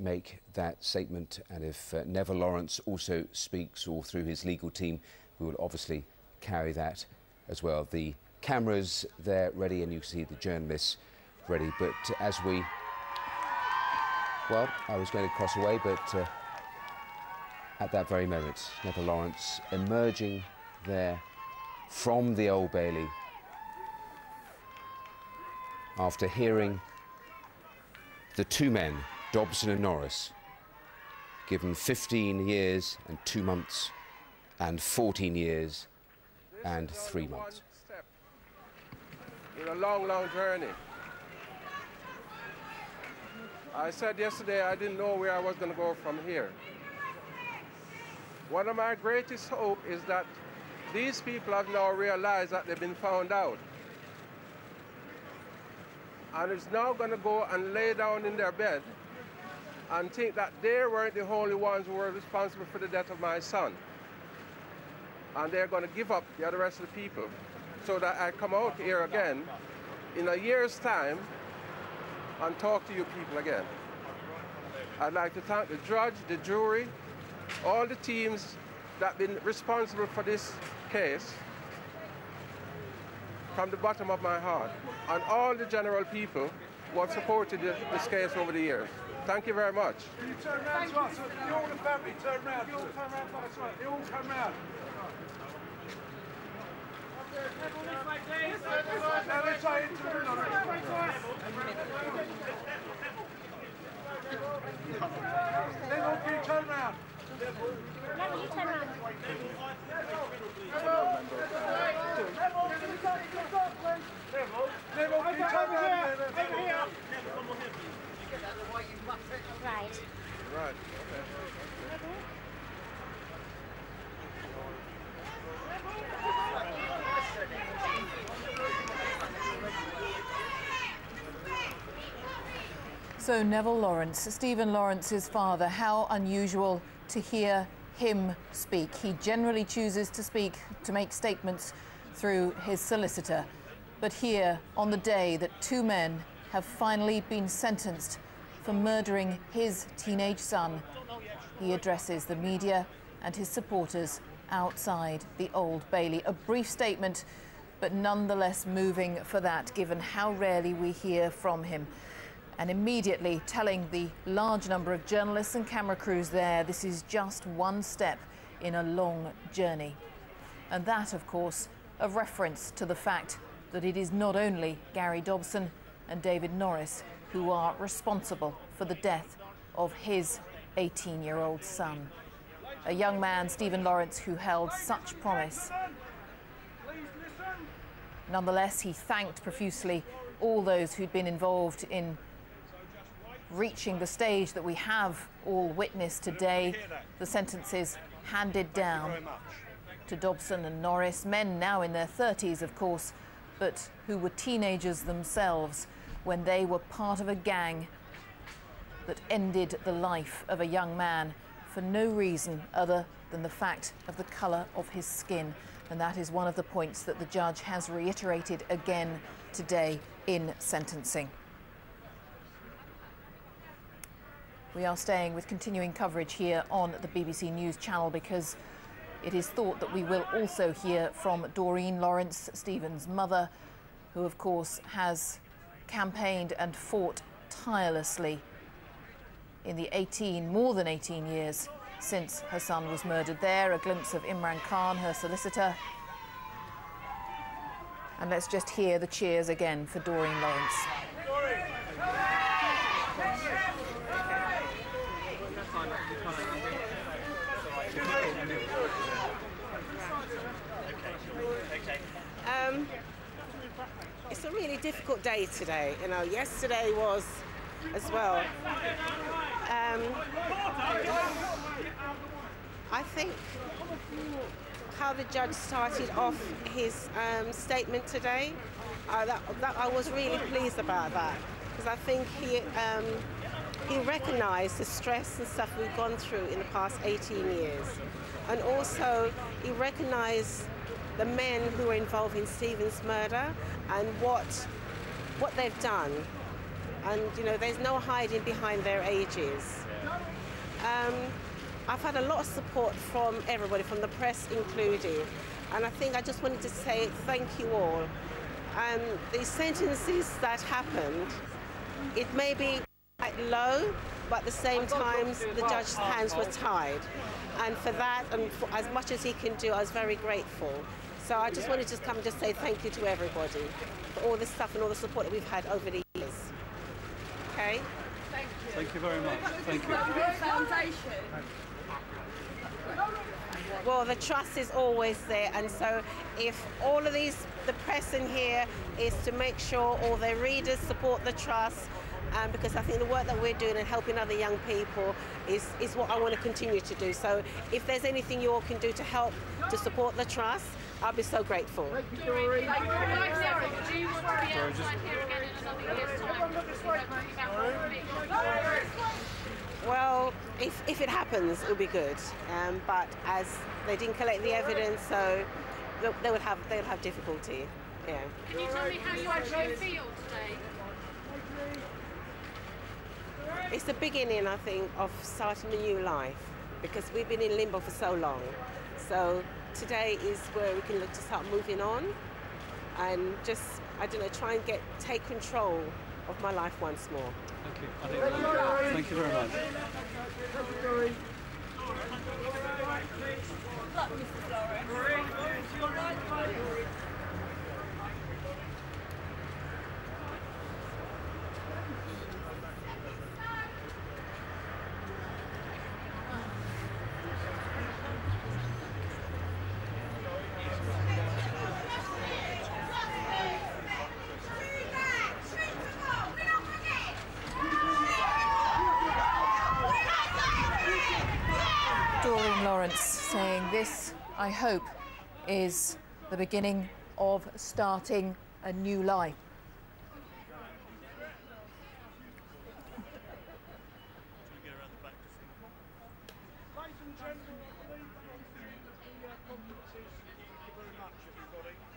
make that statement, and if Neville Lawrence also speaks, or through his legal team, we will obviously carry that as well. The cameras there ready, and you can see the journalists ready. But as we... Well, I was going to cross away, but at that very moment, Neville Lawrence emerging there from the Old Bailey after hearing the two men, Dobson and Norris, given 15 years and 2 months and 14 years and 3 months. It's a long, long journey. I said yesterday I didn't know where I was going to go from here. One of my greatest hopes is that these people have now realized that they've been found out. And it's now going to go and lay down in their bed and think that they weren't the only ones who were responsible for the death of my son. And they're going to give up the other rest of the people, so that I come out here again in a year's time and talk to you people again. I'd like to thank the judge, the jury, all the teams that have been responsible for this case from the bottom of my heart, and all the general people who have supported this case over the years. Thank you very much. You turn around to us. You all the family turn around. You all turn around. That's right. You all come round. Now let's try into the middle. Then all of you turn round. Neville, you turn around. Neville, you turn round. Right. Right. So Neville Lawrence, Stephen Lawrence's father, how unusual to hear him speak. He generally chooses to make statements through his solicitor. But here, on the day that two men have finally been sentenced for murdering his teenage son, he addresses the media and his supporters outside the Old Bailey. A brief statement, but nonetheless moving for that, given how rarely we hear from him. And immediately telling the large number of journalists and camera crews there, this is just one step in a long journey. And that, of course, a reference to the fact that it is not only Gary Dobson and David Norris who are responsible for the death of his 18-year-old son. A young man, Stephen Lawrence, who held such promise. Nonetheless, he thanked profusely all those who'd been involved in reaching the stage that we have all witnessed today. The sentences handed down to Dobson and Norris, men now in their 30s, of course, but who were teenagers themselves when they were part of a gang that ended the life of a young man for no reason other than the fact of the colour of his skin. And that is one of the points that the judge has reiterated again today in sentencing. We are staying with continuing coverage here on the BBC News channel, because it is thought that we will also hear from Doreen Lawrence, Stephen's mother, who of course has campaigned and fought tirelessly in the more than 18 years since her son was murdered. There, a glimpse of Imran Khan, her solicitor. And let's just hear the cheers again for Doreen Lawrence. It's a really difficult day today. You know, yesterday was as well. I think how the judge started off his statement today, that I was really pleased about that, because I think he recognised the stress and stuff we've gone through in the past 18 years, and also he recognised the men who were involved in Stephen's murder and what they've done. And, you know, there's no hiding behind their ages. I've had a lot of support from everybody, from the press included, and I think I just wanted to say thank you all. The sentences that happened, it may be quite low, but at the same time the judge's hands were tied, and for that and for as much as he can do, I was very grateful. So I just wanted to come and just say thank you to everybody for all this stuff and all the support that we've had over the years. Okay? Thank you very much. Thank you. Well, the trust is always there, and so if all of these, the press in here, is to make sure all their readers support the trust, because I think the work that we're doing and helping other young people is what I want to continue to do. So if there's anything you all can do to help to support the trust, I'll be so grateful. Do you want to be outside here again in another year's time? Well, if it happens, it'll be good. But as they didn't collect the evidence, so they'll have difficulty. Yeah. Can you tell me how you actually feel today? It's the beginning, I think, of starting a new life, because we've been in limbo for so long. So today is where we can look to start moving on and just, I don't know, try and take control of my life once more. Thank you. Thank you very much. Doreen Lawrence saying this, I hope, is the beginning of starting a new life.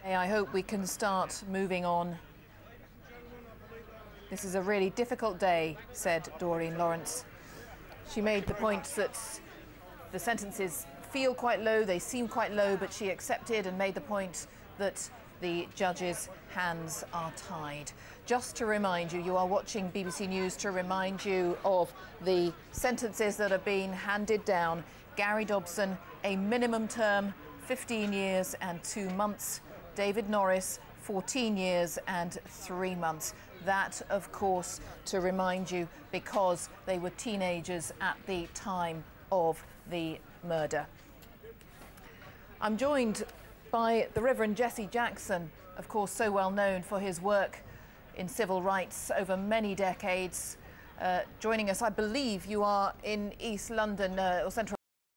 I hope we can start moving on. This is a really difficult day, said Doreen Lawrence. She made the point that the sentences feel quite low, they seem quite low, but she accepted and made the point that the judges' hands are tied. Just to remind you, you are watching BBC News, to remind you of the sentences that have been handed down. Gary Dobson, a minimum term, 15 years and 2 months. David Norris, 14 years and 3 months. That, of course, to remind you, because they were teenagers at the time of the murder. I'm joined by the Reverend Jesse Jackson, of course so well known for his work in civil rights over many decades. Joining us, I believe you are in East London or Central